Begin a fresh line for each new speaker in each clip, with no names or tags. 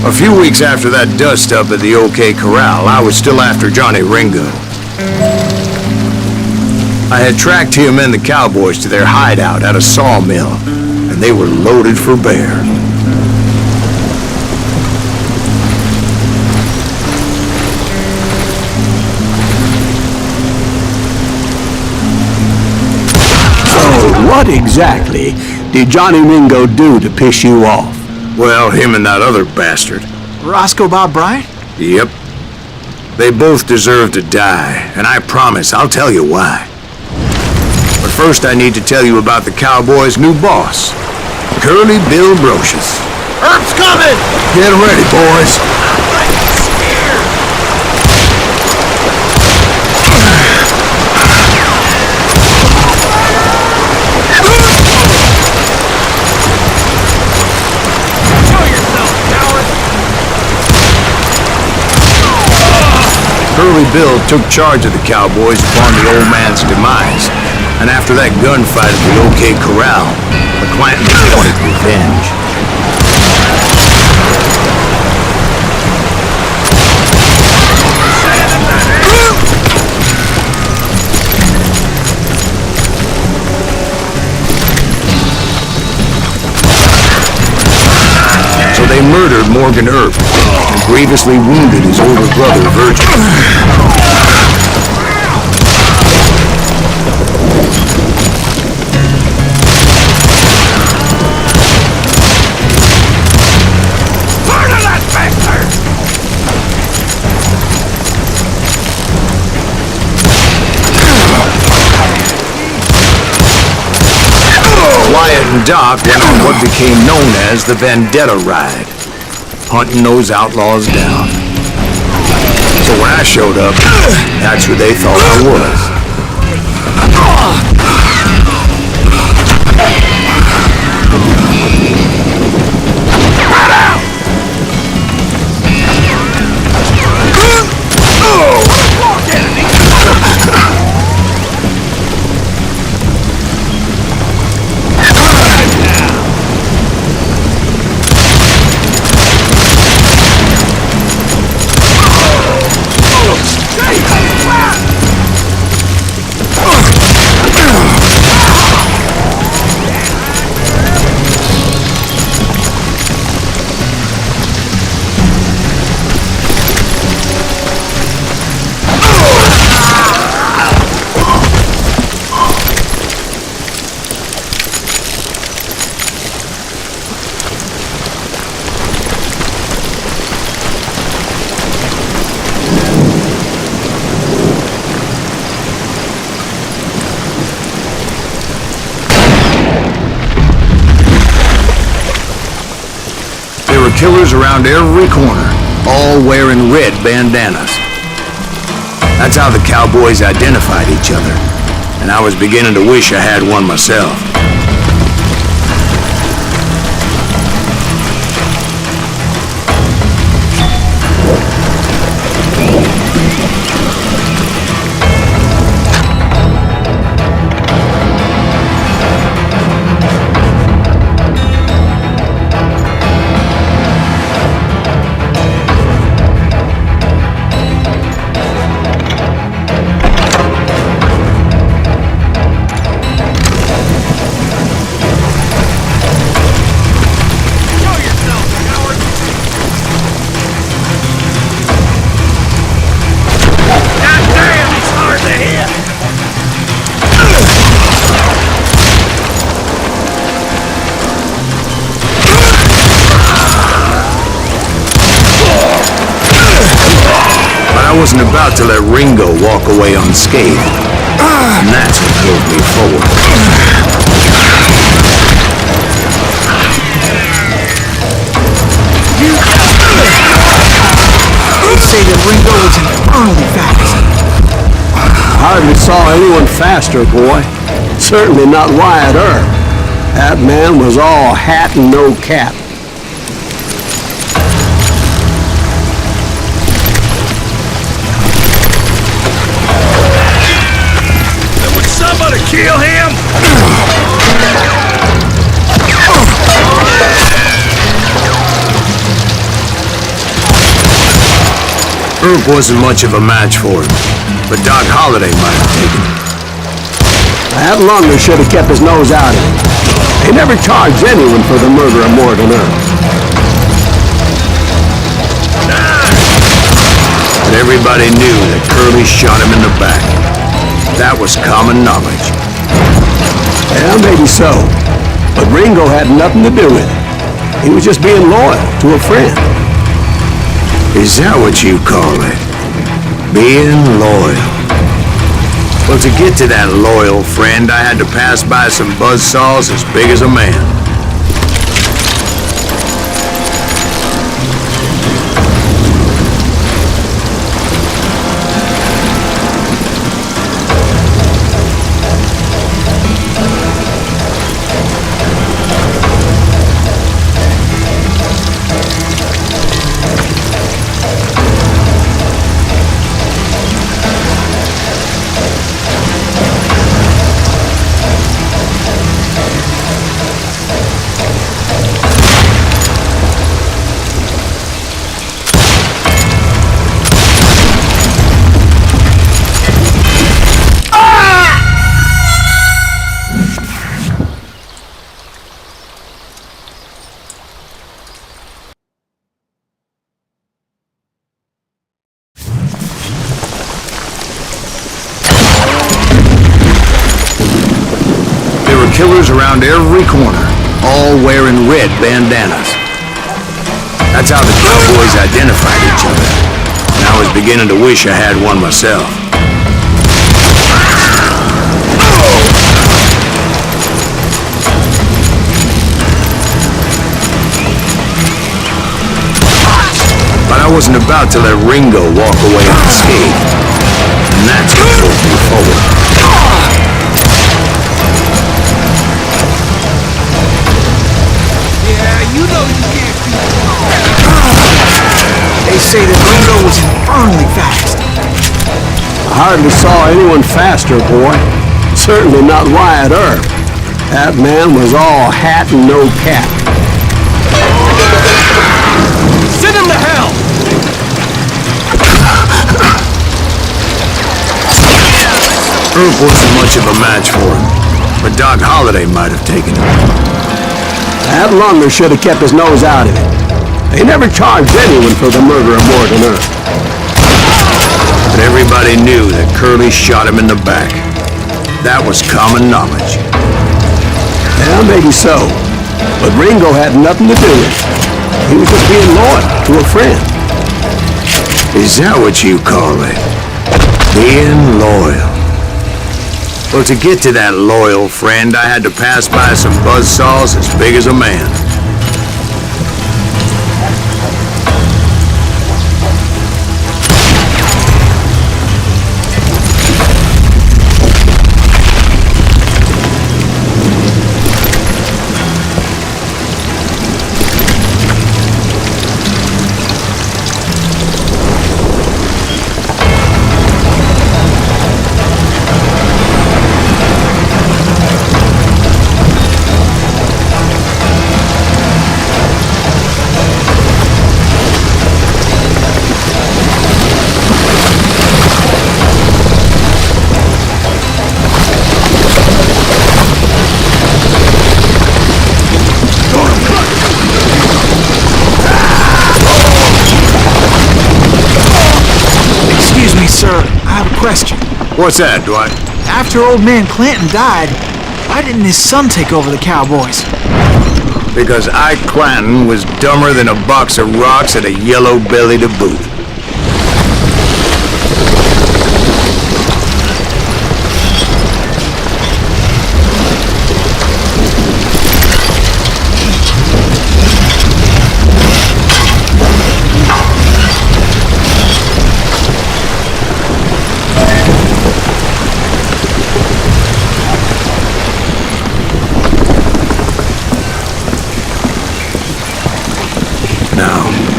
A few weeks after that dust-up at the OK Corral, I was still after Johnny Ringo. I had tracked him and the cowboys to their hideout at a sawmill, and they were loaded for bear.
So, what exactly did Johnny Ringo do to piss you off?
Well, him and that other bastard.
Roscoe Bob Bryant?
Yep. They both deserve to die, and I promise I'll tell you why. But first I need to tell you about the Cowboys' new boss, Curly Bill Brocious.
Herb's coming!
Get ready, boys. Curly Bill took charge of the Cowboys upon the old man's demise, and after that gunfight at the OK Corral, the Clantons wanted revenge. So they murdered Morgan Earp and grievously wounded his older brother, Virgil.
Murder that bastard!
Wyatt and Doc went on what became known as the Vendetta Ride, hunting those outlaws down. So when I showed up, that's who they thought I was. Killers around every corner, all wearing red bandanas. That's how the Cowboys identified each other, and I was beginning to wish I had one myself. I wasn't about to let Ringo walk away unscathed, and that's what drove me forward.
They say that Ringo was infernally fast.
Hardly saw anyone faster, boy. Certainly not Wyatt Earp. That man was all hat and no cap.
Kill him!
Earp wasn't much of a match for him, but Doc Holliday might have taken him.
That Lunger should have kept his nose out of it. They never charged anyone for the murder of Morgan Earp.
But everybody knew that Curly shot him in the back. That was common knowledge.
Yeah, maybe so. But Ringo had nothing to do with it. He was just being loyal to a friend.
Is that what you call it? Being loyal? Well, to get to that loyal friend, I had to pass by some buzzsaws as big as a man. Killers around every corner, all wearing red bandanas. That's how the cowboys identified each other. And I was beginning to wish I had one myself. But I wasn't about to let Ringo walk away unscathed. And that's what drove me forward.
You know you can't do that. They say that Ringo was infernally fast.
I hardly saw anyone faster, boy. Certainly not Wyatt Earp. That man was all hat and no cap.
Send him to hell!
Earp wasn't much of a match for him, but Doc Holliday might have taken him.
That Lunger should have kept his nose out of it. They never charged anyone for the murder of Morgan Earp.
But everybody knew that Curly shot him in the back. That was common knowledge.
Yeah, maybe so. But Ringo had nothing to do with it. He was just being loyal to a friend.
Is that what you call it? Being loyal? Well, to get to that loyal friend, I had to pass by some buzzsaws as big as a man.
Sir, I have a question.
What's that, Dwight?
After old man Clanton died, why didn't his son take over the Cowboys?
Because Ike Clanton was dumber than a box of rocks and a yellow belly to boot.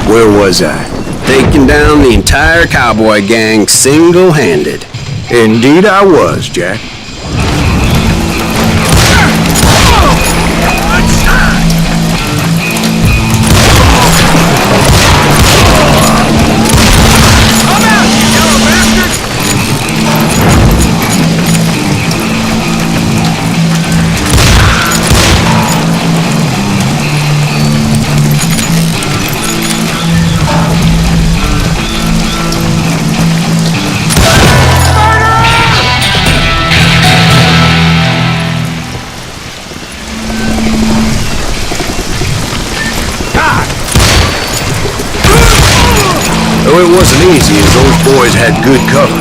Where was I?
Taking down the entire cowboy gang single-handed.
Indeed I was, Jack. Though it wasn't easy, as those boys had good cover.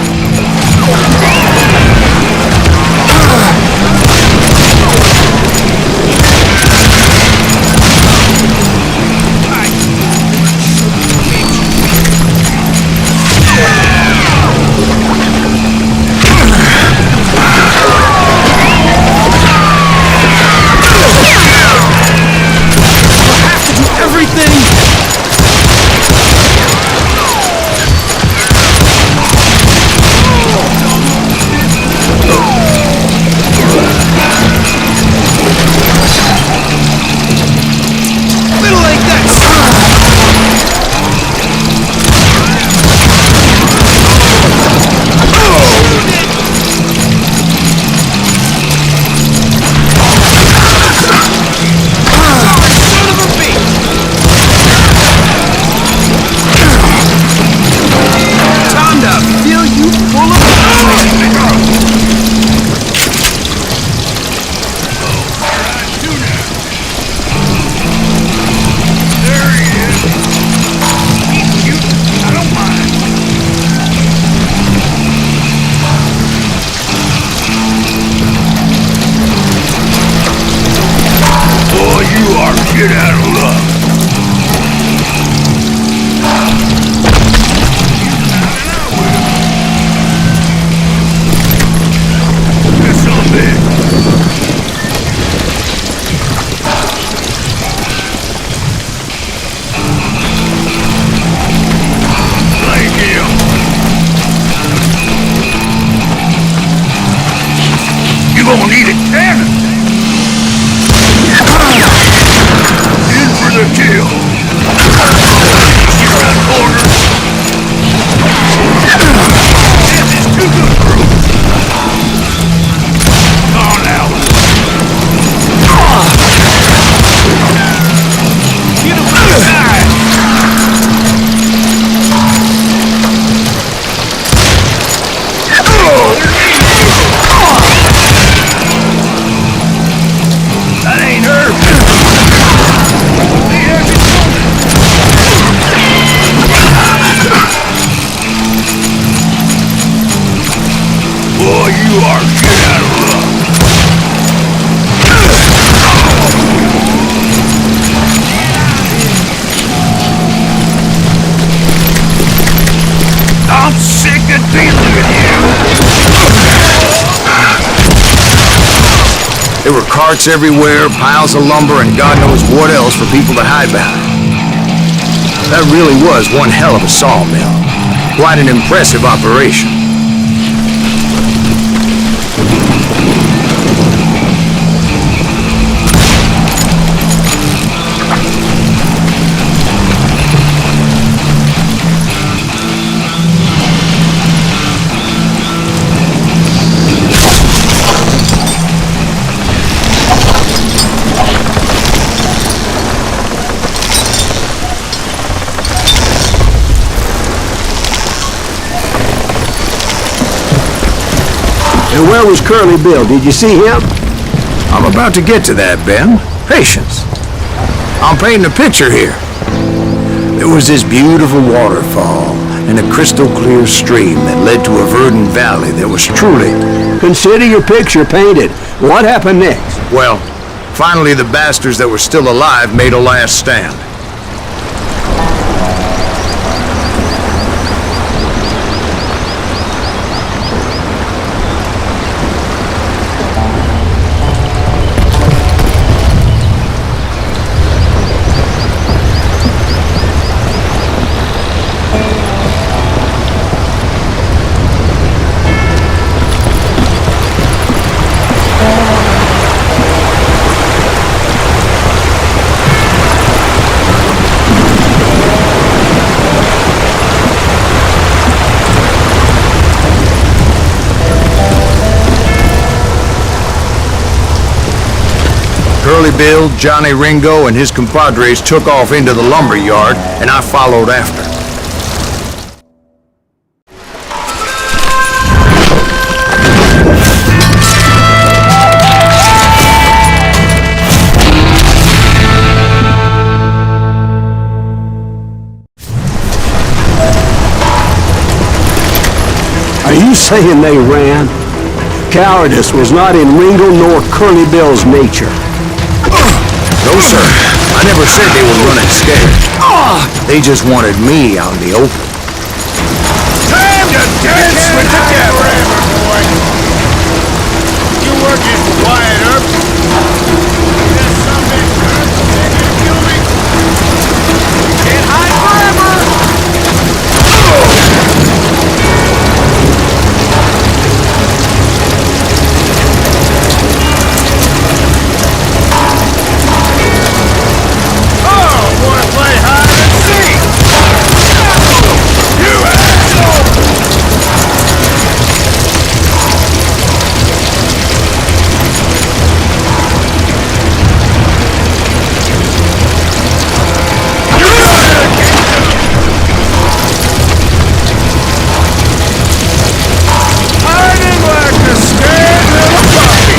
Get out of luck. That's so big. Thank you. You gonna need a cannon. The kill. Get around corners. This is too good for him. On out. Get him outside. That ain't her. Boy, you are shit out of luck. I'm sick of dealing with you.
There were carts everywhere, piles of lumber, and God knows what else for people to hide behind. That really was one hell of a sawmill. Quite an impressive operation.
And where was Curly Bill? Did you see him?
I'm about to get to that, Ben. Patience. I'm painting a picture here. There was this beautiful waterfall and a crystal clear stream that led to a verdant valley that was truly...
Consider your picture painted. What happened next?
Well, finally the bastards that were still alive made a last stand. Curly Bill, Johnny Ringo, and his compadres took off into the lumber yard, and I followed after.
saying they ran. Cowardice was not in Ringo nor Curly Bill's nature.
No, sir. I never said they were running scared. They just wanted me out in the open.
Time to dance with the devil! Boy. You working for Wyatt Earp? That some bitch hurt, they're gonna kill me. Can't hide forever! Wanna play hide and seek? You asshole! Hiding like a scared little puppy!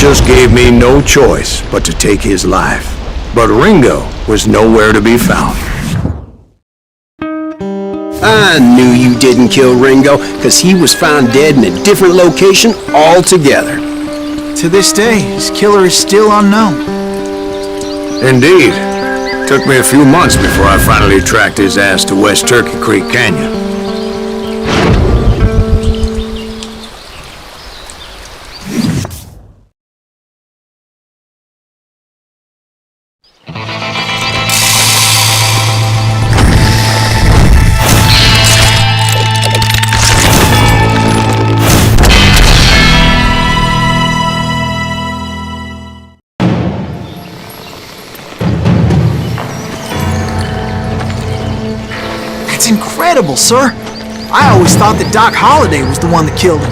Just gave me no choice but to take his life. But Ringo was nowhere to be found.
I knew you didn't kill Ringo, because he was found dead in a different location altogether.
To this day, his killer is still unknown.
Indeed. Took me a few months before I finally tracked his ass to West Turkey Creek Canyon.
That's incredible, sir. I always thought that Doc Holliday was the one that killed him.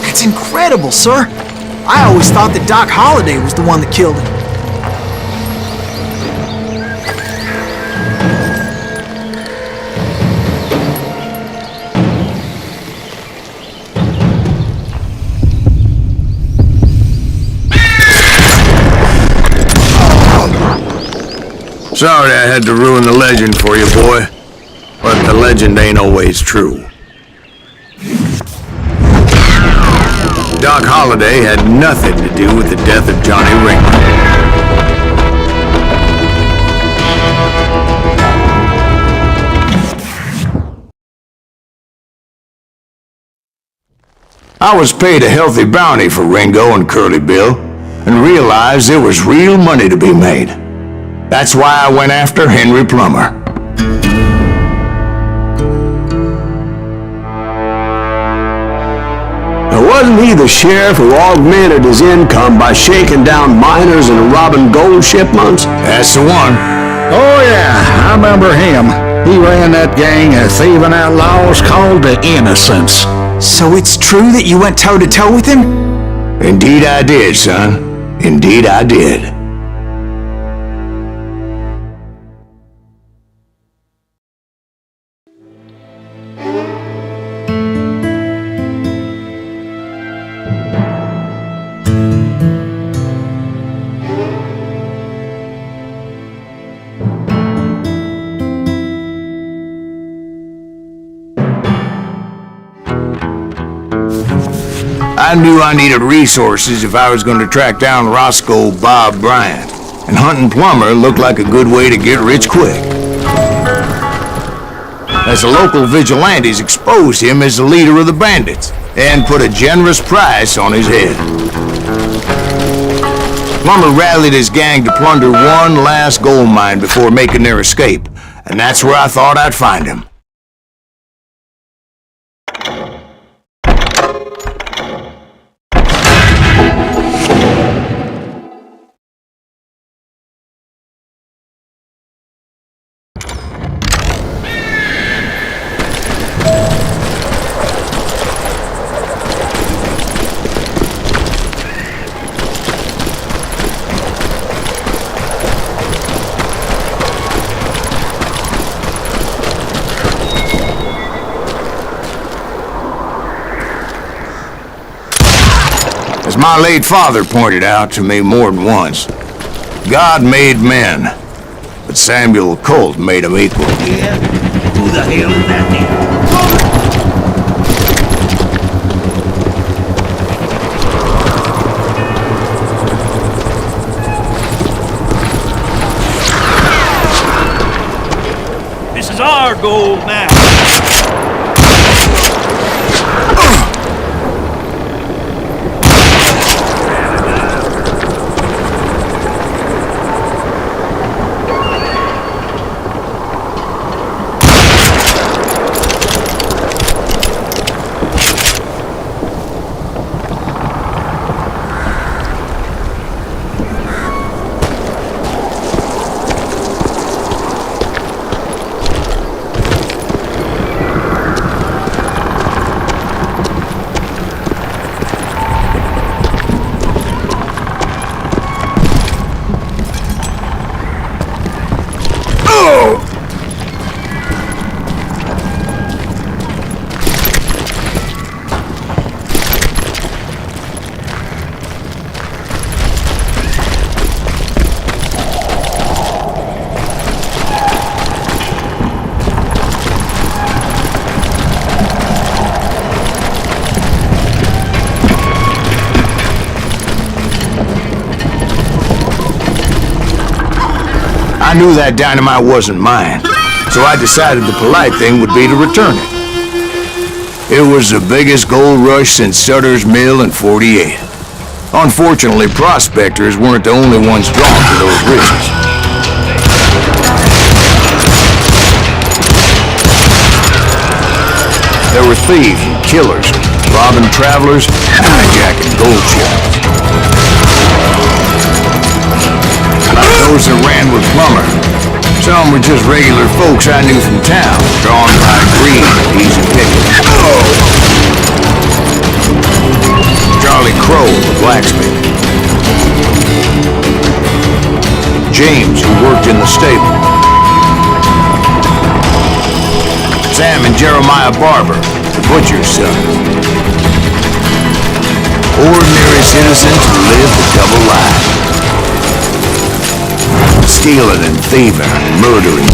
That's incredible, sir. I always thought that Doc Holliday was the one that killed him.
Sorry I had to ruin the legend for you, boy. But the legend ain't always true. Doc Holliday had nothing to do with the death of Johnny Ringo. I was paid a healthy bounty for Ringo and Curly Bill, and realized there was real money to be made. That's why I went after Henry Plummer.
Wasn't he the sheriff who augmented his income by shaking down miners and robbing gold shipments?
That's the one.
Oh yeah, I remember him. He ran that gang of thieving outlaws called the Innocents.
So it's true that you went toe-to-toe with him?
Indeed I did, son. Indeed I did. I knew I needed resources if I was going to track down Roscoe Bob Bryant, and hunting Plummer looked like a good way to get rich quick. As the local vigilantes exposed him as the leader of the bandits, and put a generous price on his head. Plummer rallied his gang to plunder one last gold mine before making their escape, and that's where I thought I'd find him. As my late father pointed out to me more than once, God made men, but Samuel Colt made them equal.
Yeah? Who the hell is that there? This is our gold now.
I knew that dynamite wasn't mine, so I decided the polite thing would be to return it. It was the biggest gold rush since Sutter's Mill in '48. Unfortunately, prospectors weren't the only ones drawn to those riches. There were thieves and killers, robbing travelers, and hijacking gold ships. Like those that ran with Plummer. Some were just regular folks I knew from town, drawn by greed and easy pickings. Charlie Crow, the blacksmith. James, who worked in the stable. Sam and Jeremiah Barber, the butcher's son. Ordinary citizens who lived a double life. stealing and thieving and murdering.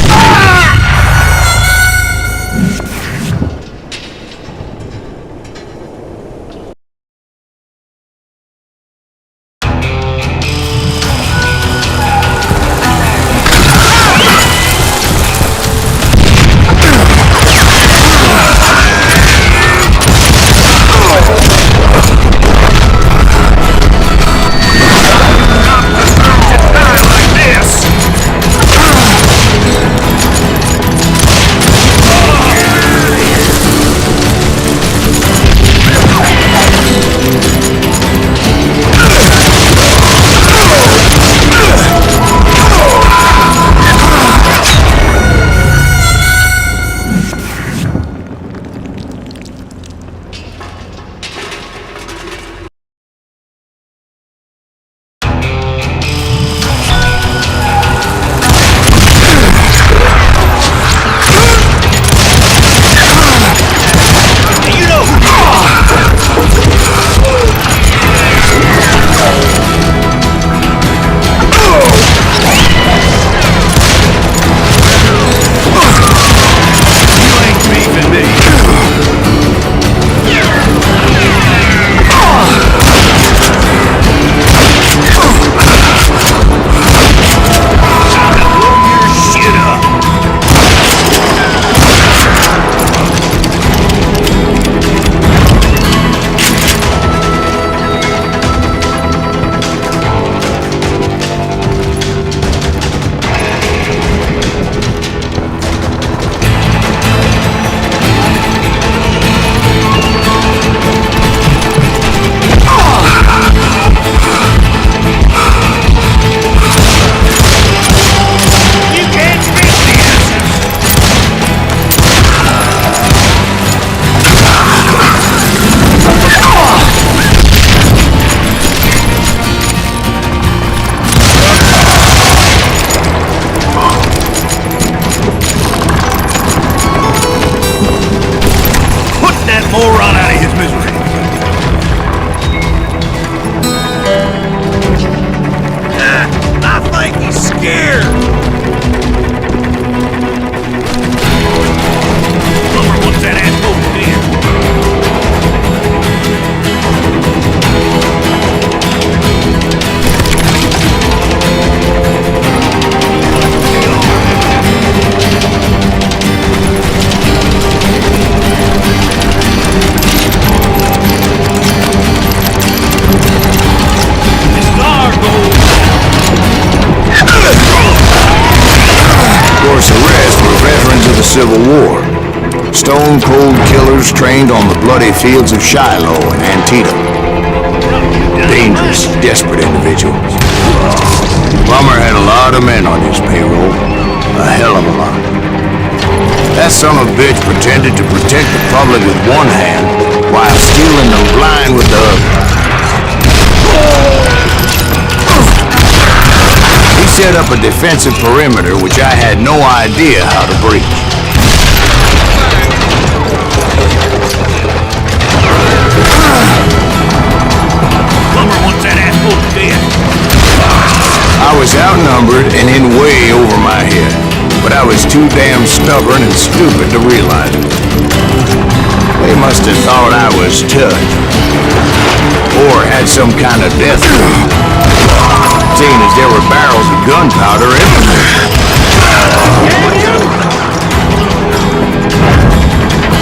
Moron out of his misery. I think he's scared. Plumber wants that asshole
Civil War. Stone-cold killers trained on the bloody fields of Shiloh and Antietam. Dangerous, desperate individuals. Plummer had a lot of men on his payroll. A hell of a lot. That son of a bitch pretended to protect the public with one hand while stealing them blind with the other. He set up a defensive perimeter which I had no idea how to breach.
Plumber wants that asshole dead.
I was outnumbered and in way over my head, but I was too damn stubborn and stupid to realize it. They must have thought I was tough, or had some kind of death grip, seeing as there were barrels of gunpowder everywhere.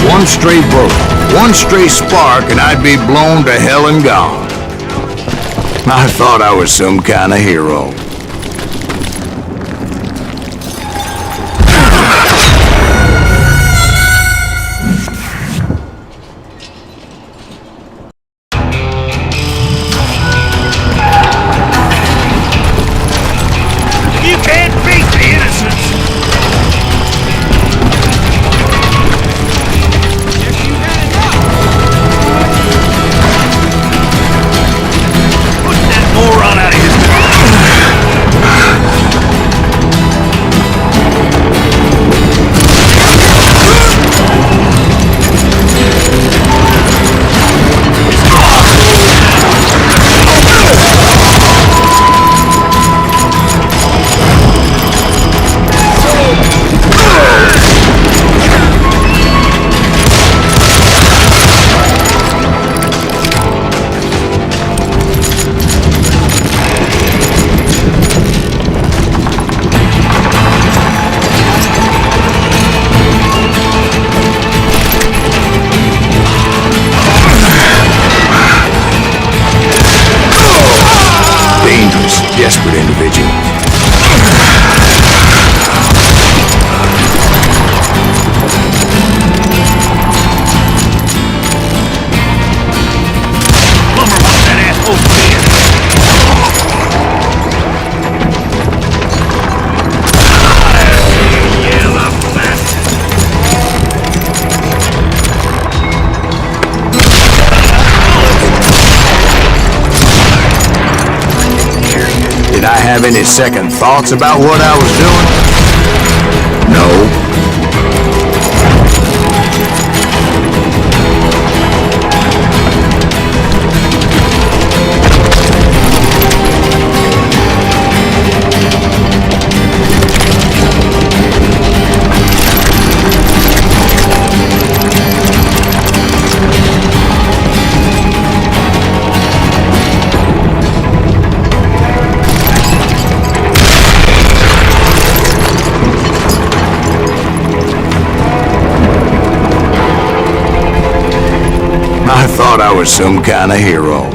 One stray bullet, one stray spark, and I'd be blown to hell and gone. I thought I was some kind of hero.
You can't beat the innocents. Put that moron out of his
have any second thoughts about what I was doing? No. I thought I was some kind of hero.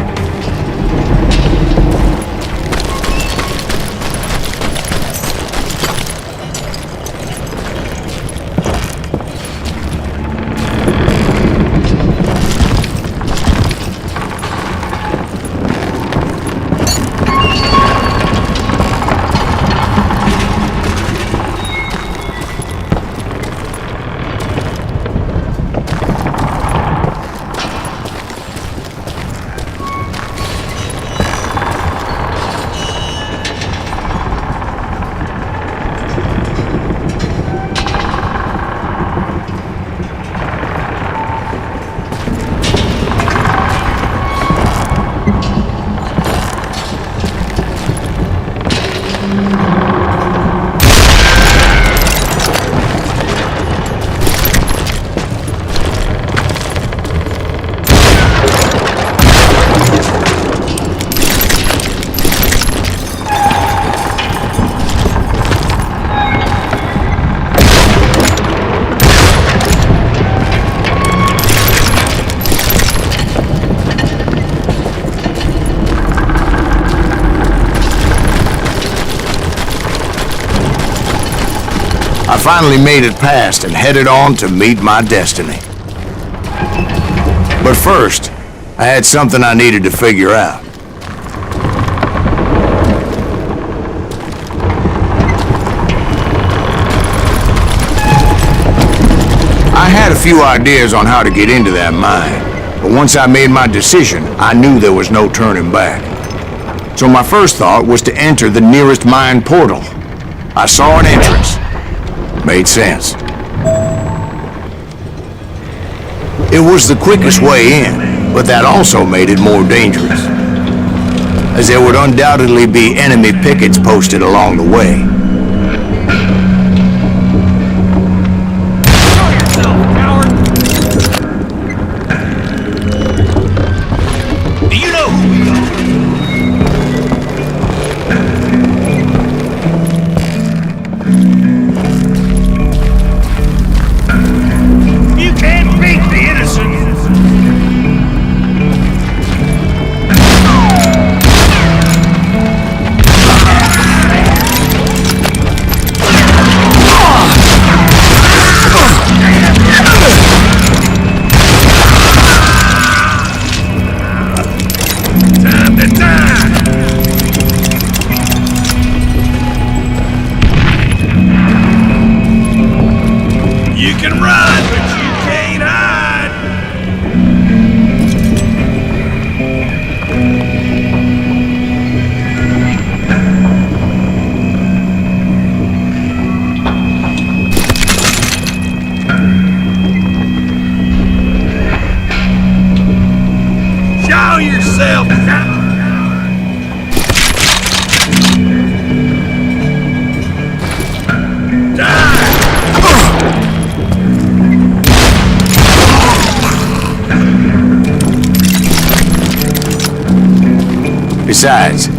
I finally made it past and headed on to meet my destiny. But first, I had something I needed to figure out. I had a few ideas on how to get into that mine, but once I made my decision, I knew there was no turning back. So my first thought was to enter the nearest mine portal. I saw an entrance. Made sense. It was the quickest way in, but that also made it more dangerous, as there would undoubtedly be enemy pickets posted along the way.
Show yourself, coward! Do you know who we are? You can't beat the innocent! Time to die! You can run, but you can't hide! Show yourself!
Besides,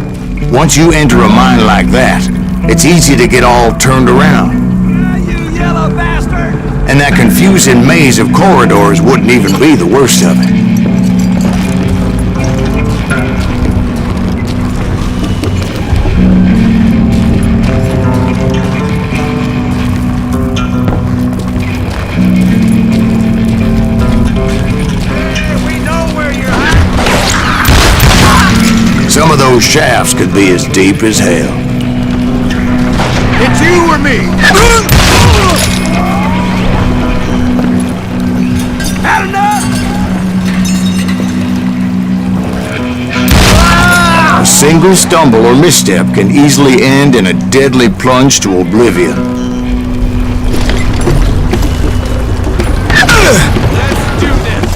once you enter a mine like that, it's easy to get all turned around.
You yellow bastard!
And that confusing maze of corridors wouldn't even be the worst of it.
We know where you're at!
Some of those shafts could be as deep as hell.
It's you or me! Had enough?
A single single stumble or misstep can easily end in a deadly plunge to oblivion.
Let's do this.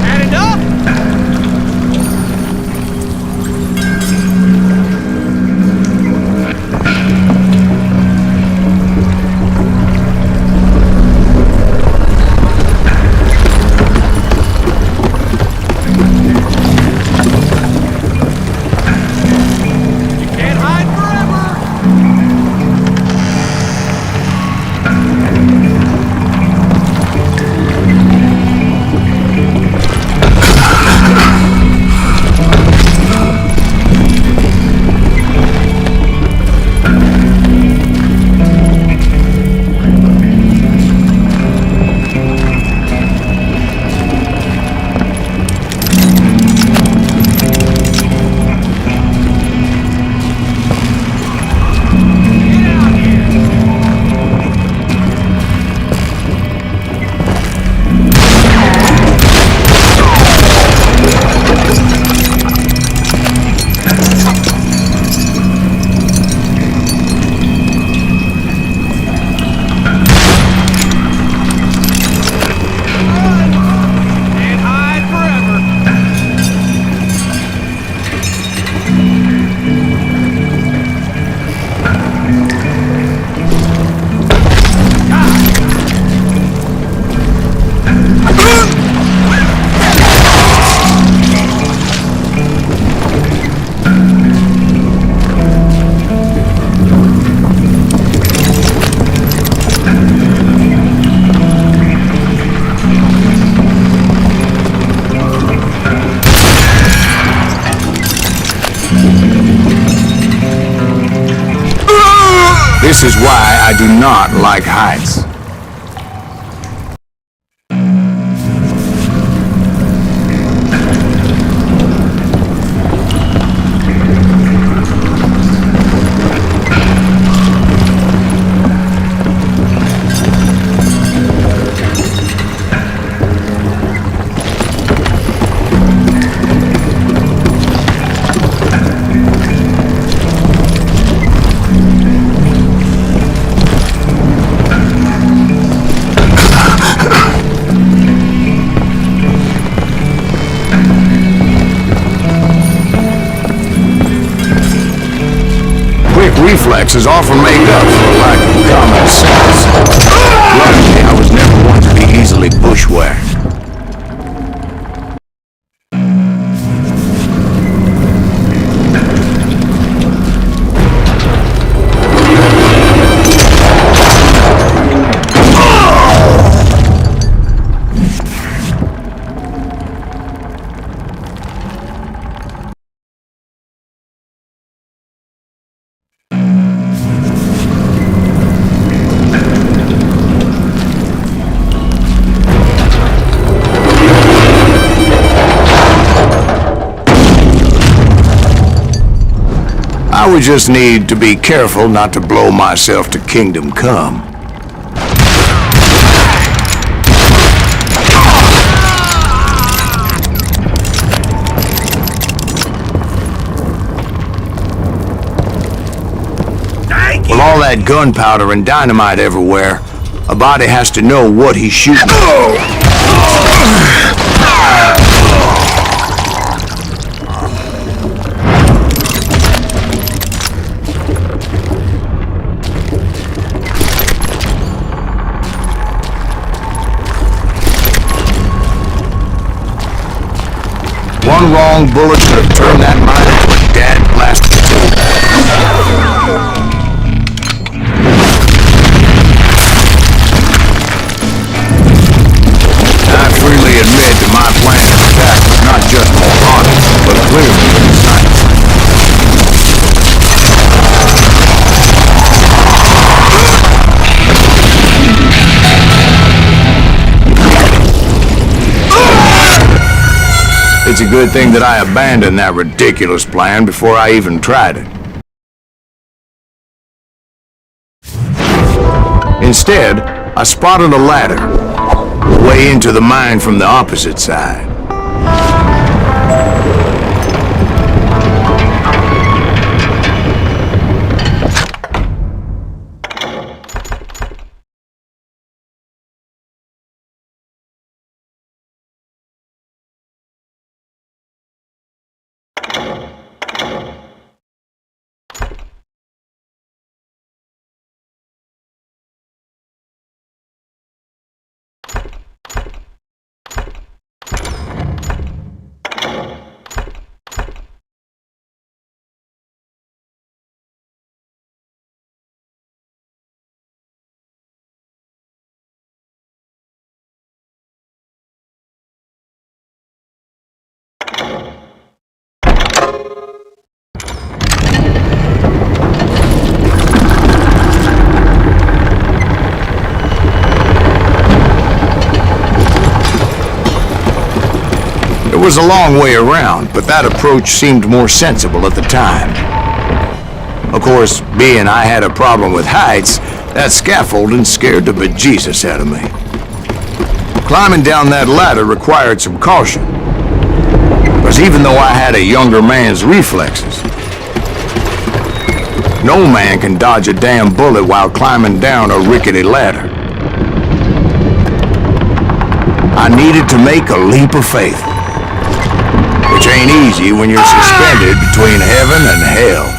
Had enough? Can't hide forever. Can't hide forever.
This is why I do not like heights. Reflexes often make up for a lack of common sense. Luckily, I was never one to be easily bushwhacked. I would just need to be careful not to blow myself to kingdom come. With all that gunpowder and dynamite everywhere, a body has to know what he's shooting. One wrong bullet could have turned that mine into a dead blast. I freely admit that my plan of attack was not just moronic, but clearly precise. It's a good thing that I abandoned that ridiculous plan before I even tried it. Instead, I spotted a ladder, way into the mine from the opposite side. was a long way around, but that approach seemed more sensible at the time. Of course, being I had a problem with heights, that scaffolding scared the bejesus out of me. Climbing down that ladder required some caution, because even though I had a younger man's reflexes, no man can dodge a damn bullet while climbing down a rickety ladder. I needed to make a leap of faith, which ain't easy when you're suspended between heaven and hell.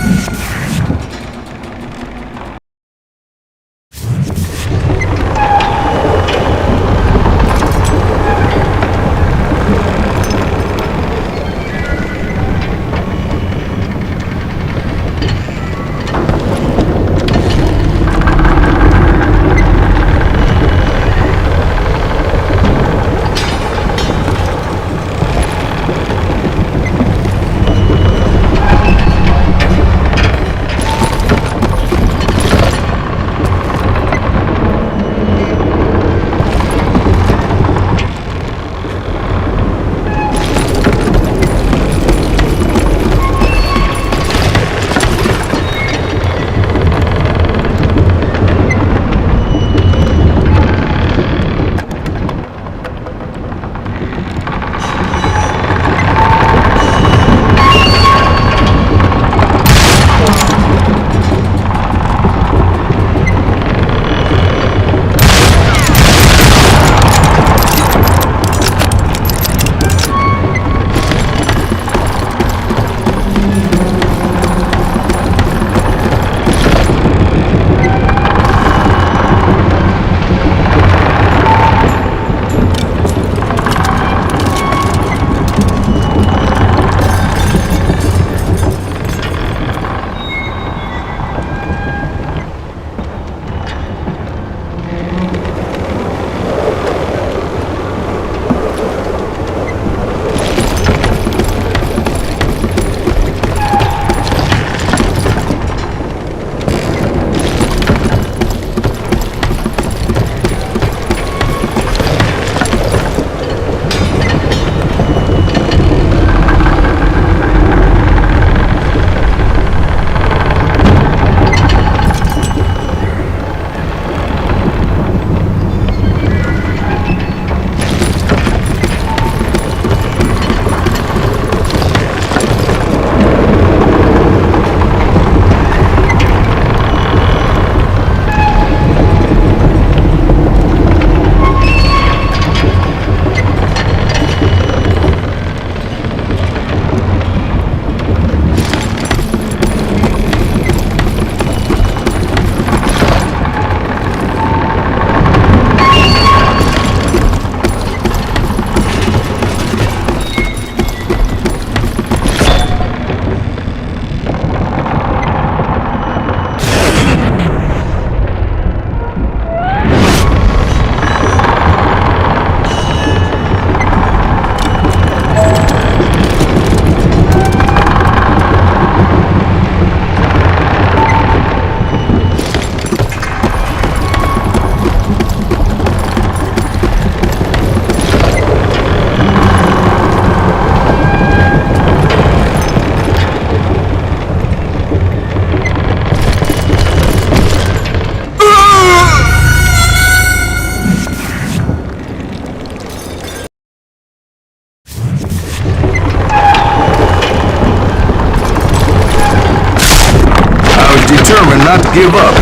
Determined not to give up.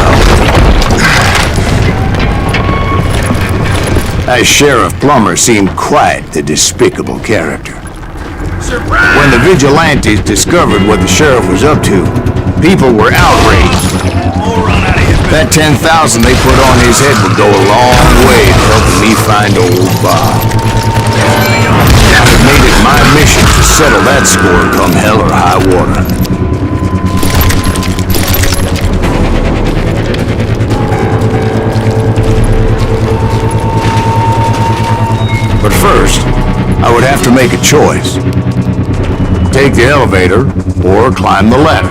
That Sheriff Plummer seemed quite the despicable character.
Surprise!
When the vigilantes discovered what the sheriff was up to, people were outraged. That 10,000 they put on his head would go a long way to helping me find old Bob. I've made it my mission to settle that score come hell or high water. But first, I would have to make a choice. Take the elevator or climb the ladder.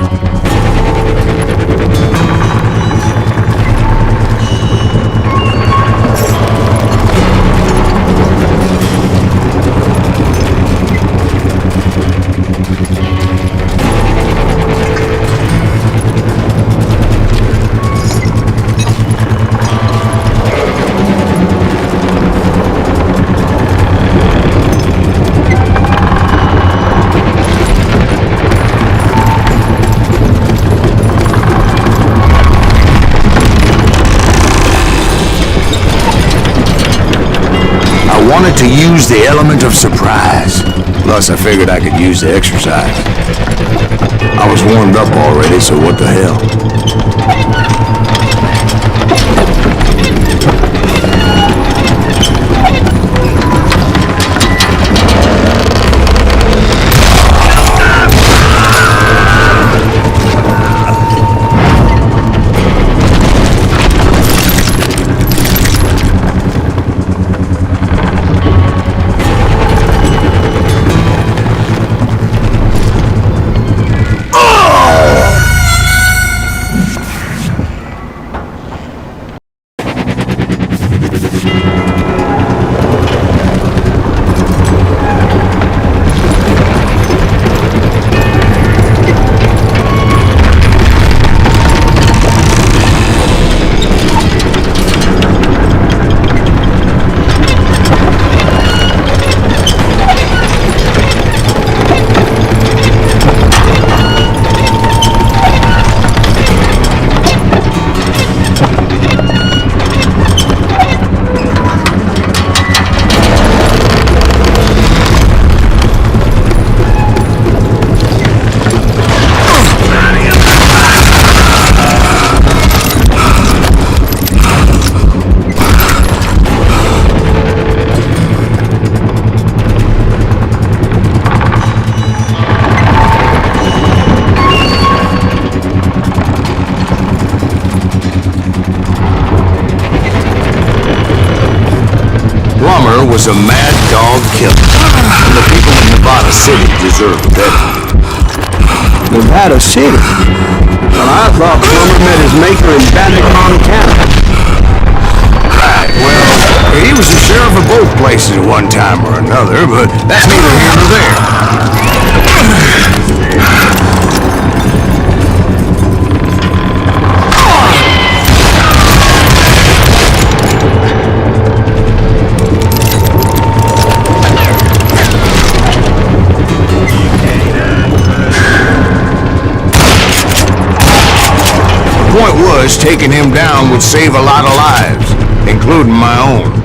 use the element of surprise. Plus, I figured I could use the exercise. I was warmed up already, so what the hell? Was a mad dog killer. And the people in Nevada City deserve better.
Nevada City? Well, I thought Plummer met his maker in Bannock, Montana.
Right, well, he was the sheriff of both places at one time or another, but that's neither here nor there. The point was, taking him down would save a lot of lives, including my own.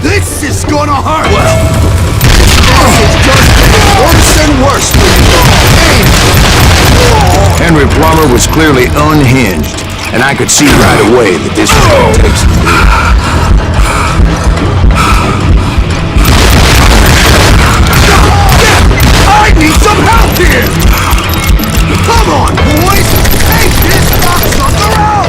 This is gonna hurt! Well, it's just getting worse and worse for you.
Henry Plummer was clearly unhinged, and I could see right away that this was going to take some doing.
I need some help here! Come on, boys! Take this box on the road!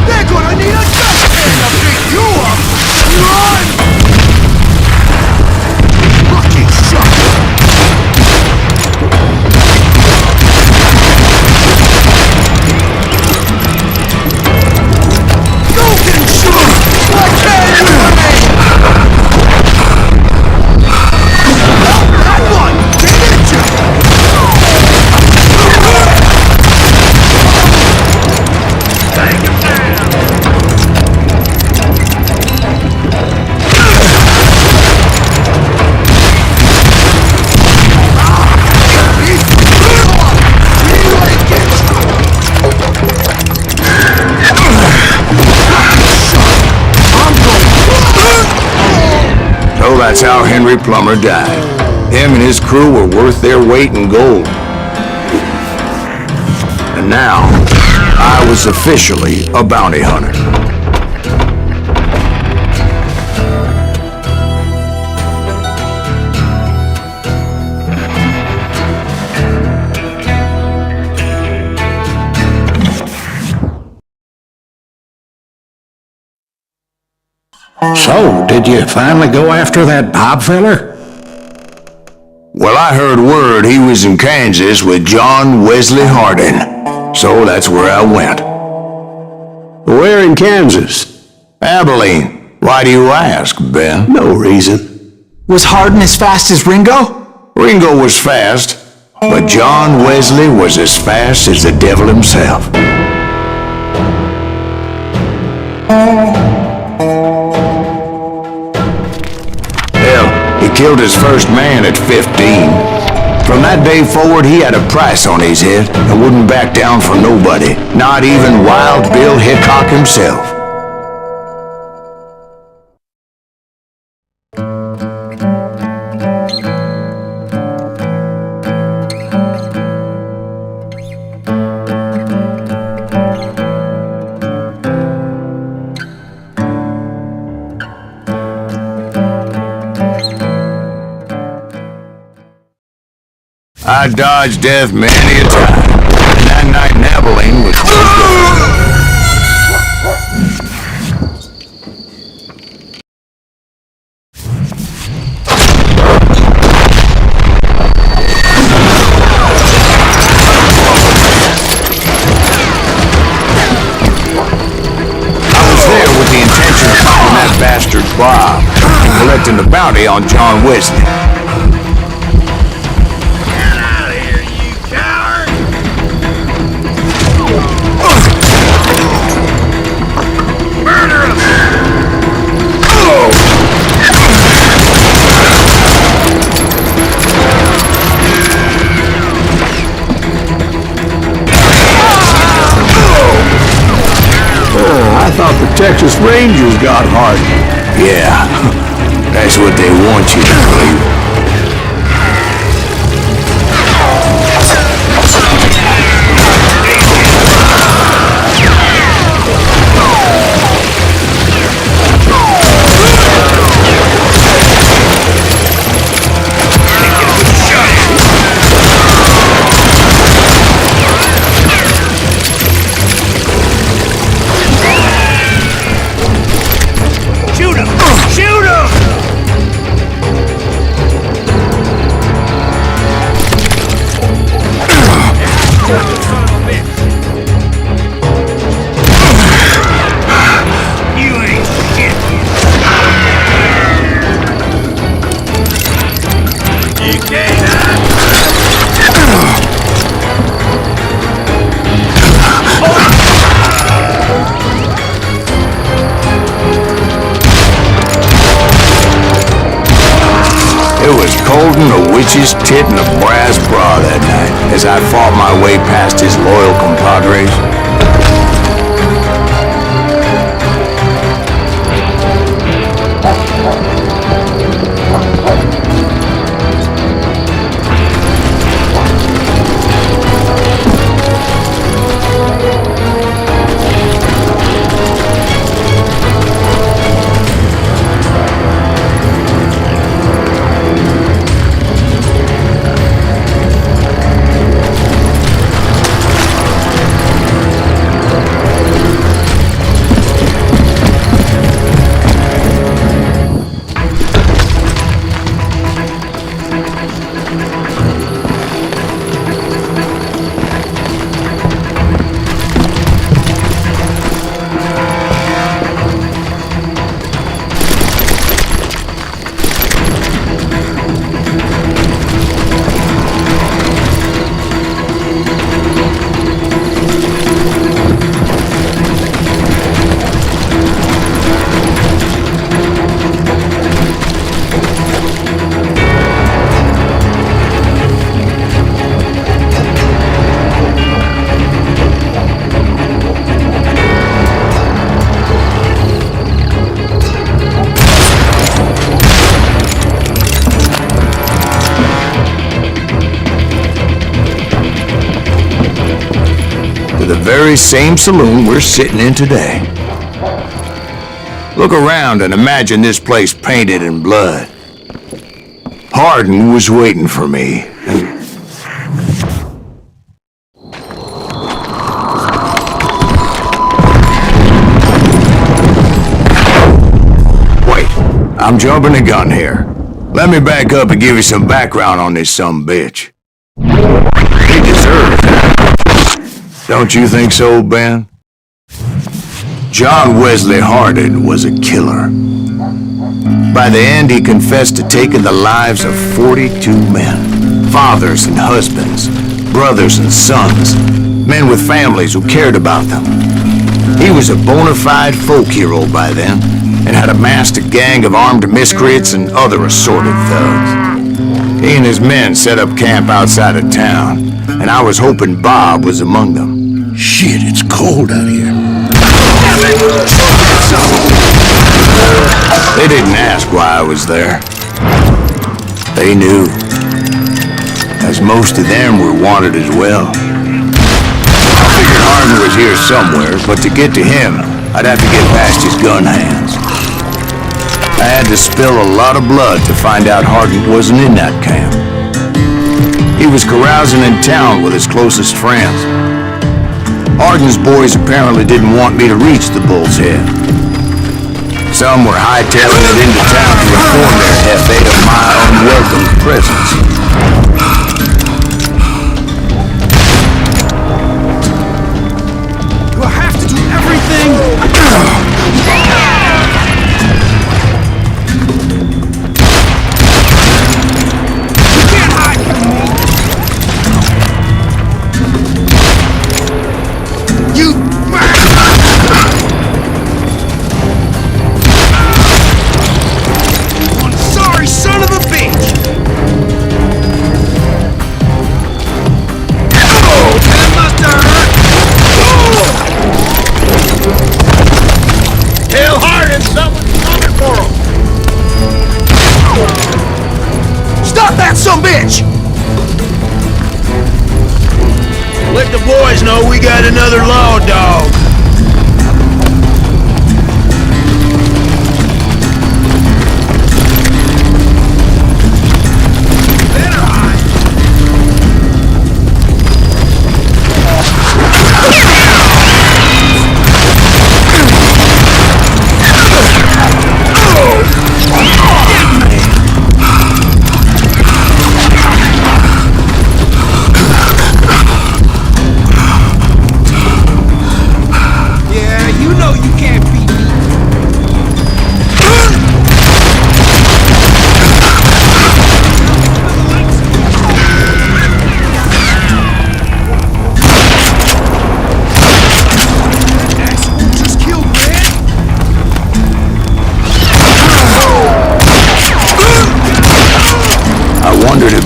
They're gonna need a dustpan to beat you up! Run! Lucky shot! You can shoot! Why can't you remain? That one! They hit you! Take him down!
So that's how Henry Plummer died. Him and his crew were worth their weight in gold. And now, I was officially a bounty hunter.
So, did you finally go after that Bob feller?
Well, I heard word he was in Kansas with John Wesley Hardin. So that's where I went.
Where in Kansas?
Abilene. Why do you ask, Ben?
No reason.
Was Hardin as fast as Ringo?
Ringo was fast, but John Wesley was as fast as the devil himself. Hell, he killed his first man at 15. From that day forward, he had a price on his head and wouldn't back down for nobody, not even Wild Bill Hickok himself. I dodged death many a time, and that night in Abilene was no different. I was there with the intention of finding that bastard Bob and collecting the bounty on John Wesley.
I thought the Texas Rangers got Hardin.
Yeah, that's what they want you to believe.
Shoot him! Shoot him! You ain't shit! You can't!
It was cold in a witch's tit and a brass bra that night as I fought my way past his loyal compadres. very same saloon we're sitting in today. Look around and imagine this place painted in blood. Hardin was waiting for me, and... Wait, I'm jumping the gun here. Let me back up and give you some background on this sumbitch. He deserves it. Don't you think so, Ben? John Wesley Hardin was a killer. By the end, he confessed to taking the lives of 42 men. Fathers and husbands, brothers and sons, men with families who cared about them. He was a bona fide folk hero by then, and had amassed a gang of armed miscreants and other assorted thugs. He and his men set up camp outside of town, and I was hoping Bob was among them.
Shit, it's cold out here.
They didn't ask why I was there. They knew, as most of them were wanted as well. I figured Hardin was here somewhere, but to get to him, I'd have to get past his gun hands. I had to spill a lot of blood to find out Hardin wasn't in that camp. He was carousing in town with his closest friends. Hardin's boys apparently didn't want me to reach the Bull's Head. Some were hightailing it into town to inform their Hefe of my unwelcome presence.
Do I have to do everything?
Let the boys know we got another law dog.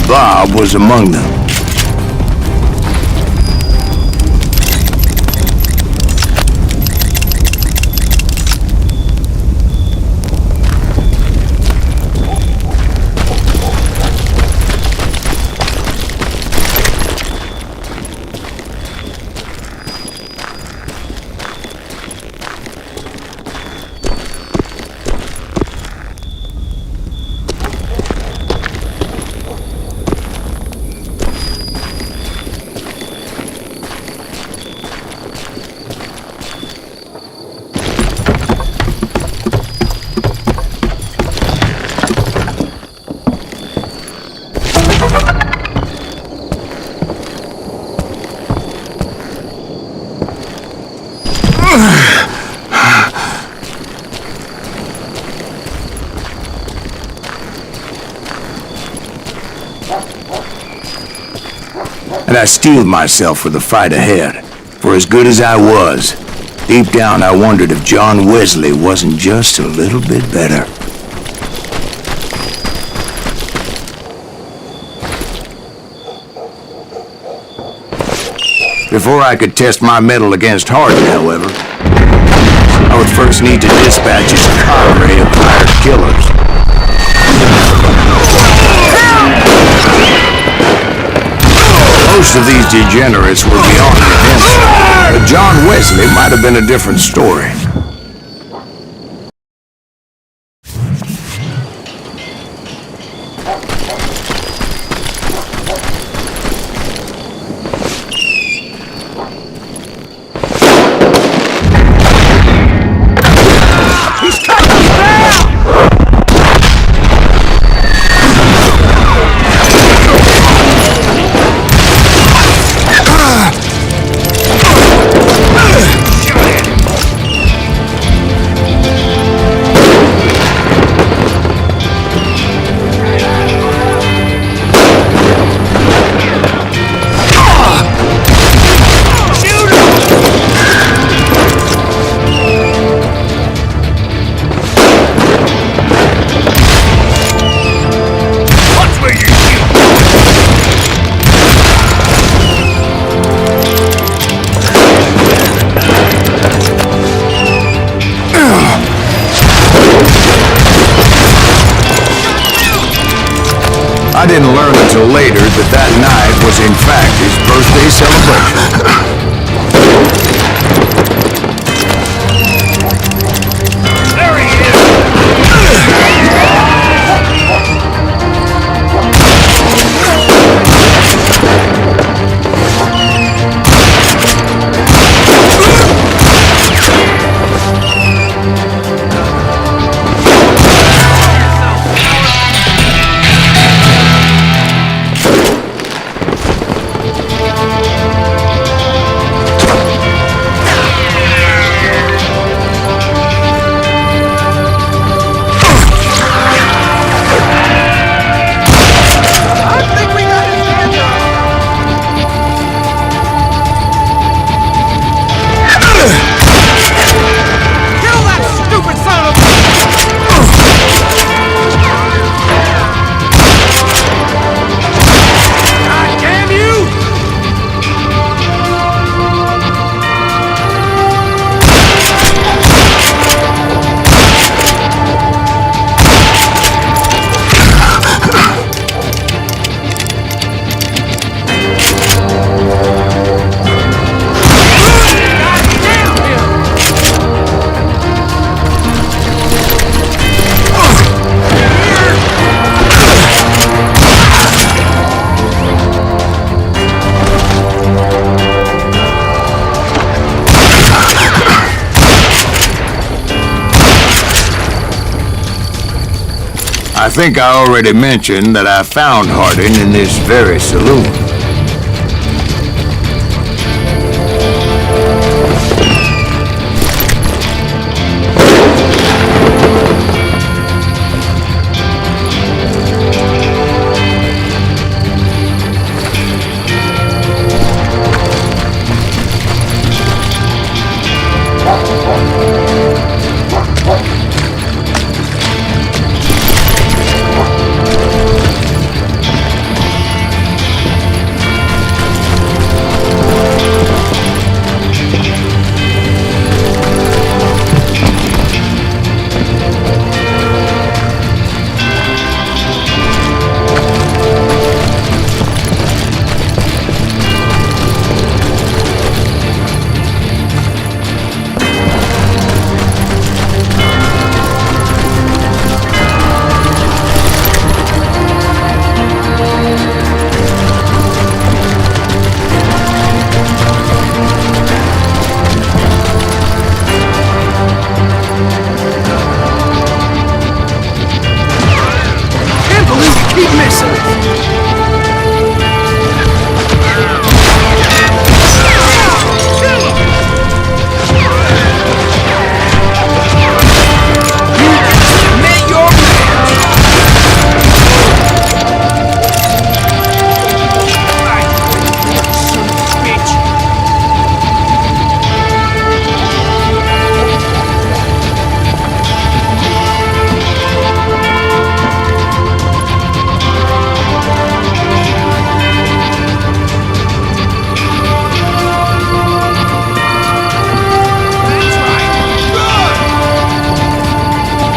Bob was among them. And I steeled myself for the fight ahead. For as good as I was, deep down I wondered if John Wesley wasn't just a little bit better. Before I could test my mettle against Hardin, however, I would first need to dispatch his cadre of hired killers. Most of these degenerates were beyond redemption. John Wesley might have been a different story. I didn't learn until later that that night was in fact his birthday celebration. I think I already mentioned that I found Harding in this very saloon.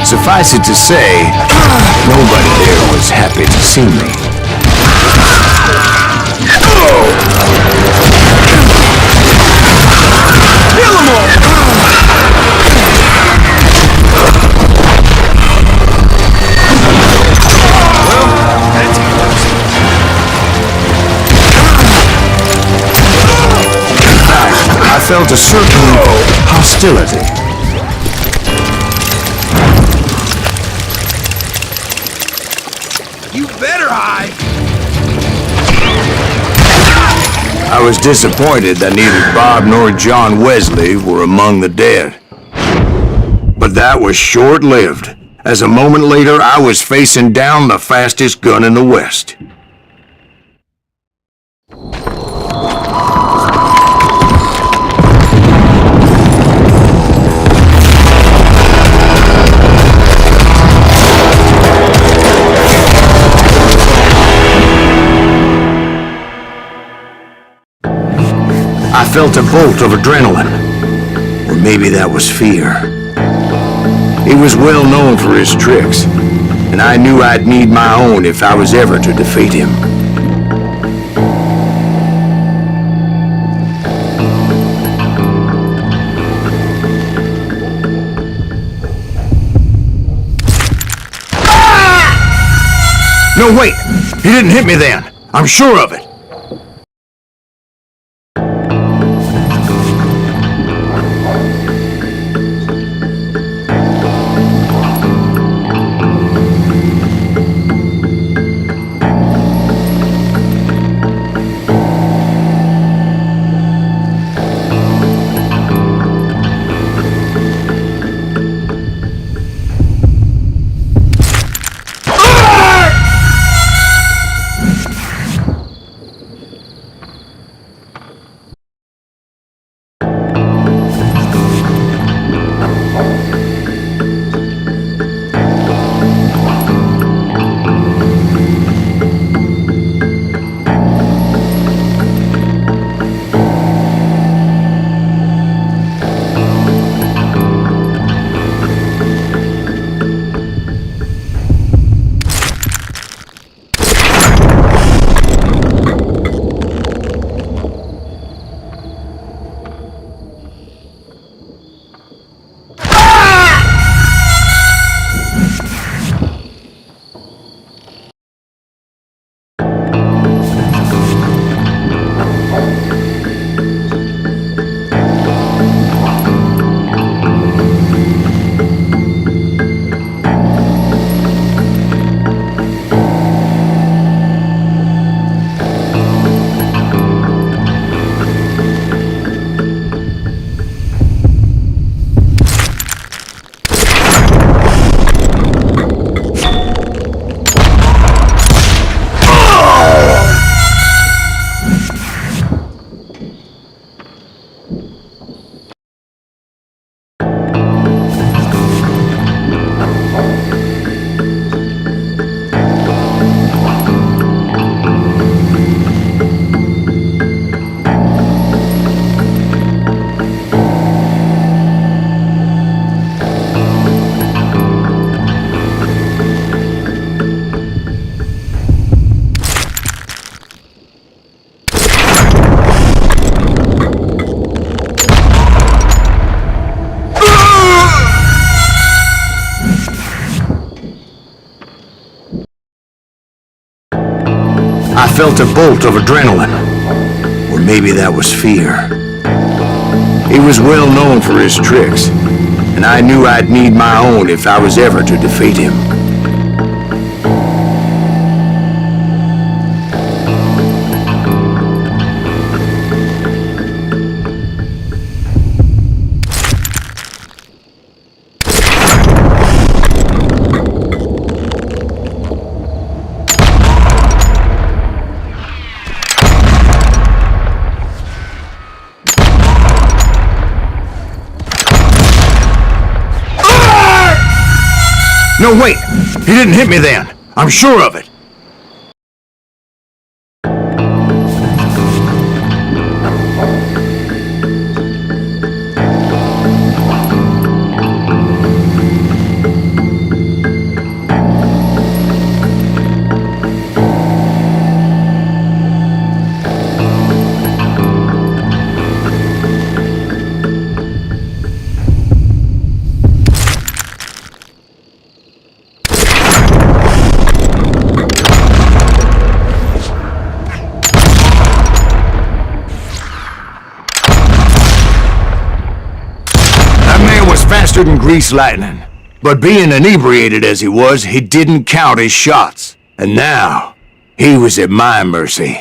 Suffice it to say, nobody there was happy to see me. felt a certain hostility.
You better hide!
I was disappointed that neither Bob nor John Wesley were among the dead. But that was short-lived, as a moment later I was facing down the fastest gun in the West. I felt a bolt of adrenaline, or maybe that was fear. He was well known for his tricks, and I knew I'd need my own if I was ever to defeat him. No, wait! He didn't hit me then! I'm sure of it! I felt a bolt of adrenaline, or maybe that was fear. He was well known for his tricks, and I knew I'd need my own if I was ever to defeat him. No, wait! He didn't hit me then! I'm sure of it! faster than greased lightning. But being inebriated as he was, he didn't count his shots. And now, he was at my mercy.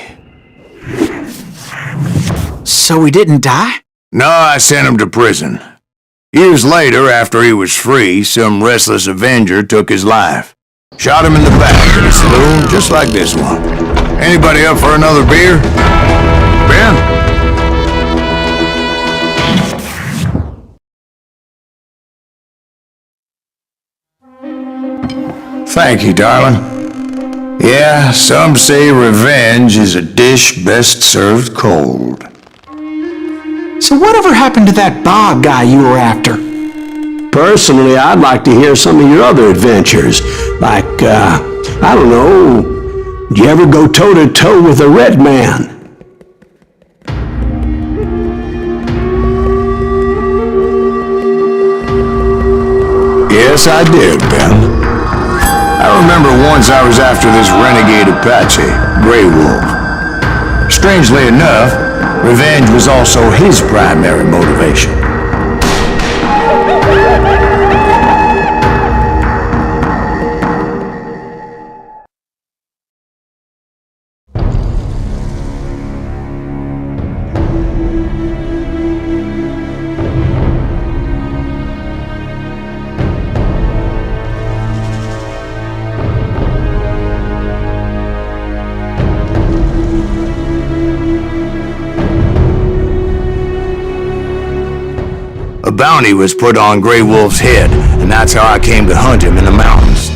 So he didn't die?
No, I sent him to prison. Years later, after he was free, some restless avenger took his life. Shot him in the back in a saloon just like this one. Anybody up for another beer? Ben? Thank you, darling. Yeah, some say revenge is a dish best served cold.
So whatever happened to that Bob guy you were after?
Personally, I'd like to hear some of your other adventures. Like, I don't know, did you ever go toe-to-toe with a red man?
Yes, I did, Ben. I remember once I was after this renegade Apache, Grey Wolf. Strangely enough, revenge was also his primary motivation. A bounty was put on Grey Wolf's head, and that's how I came to hunt him in the mountains.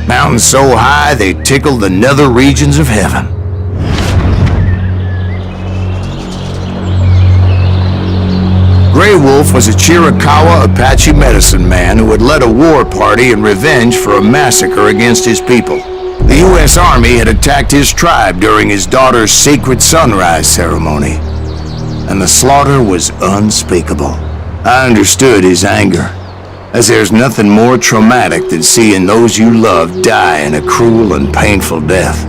Mountains so high they tickled the nether regions of heaven. Grey Wolf was a Chiricahua Apache medicine man who had led a war party in revenge for a massacre against his people. The U.S. Army had attacked his tribe during his daughter's sacred sunrise ceremony, and the slaughter was unspeakable. I understood his anger, as there's nothing more traumatic than seeing those you love die in a cruel and painful death.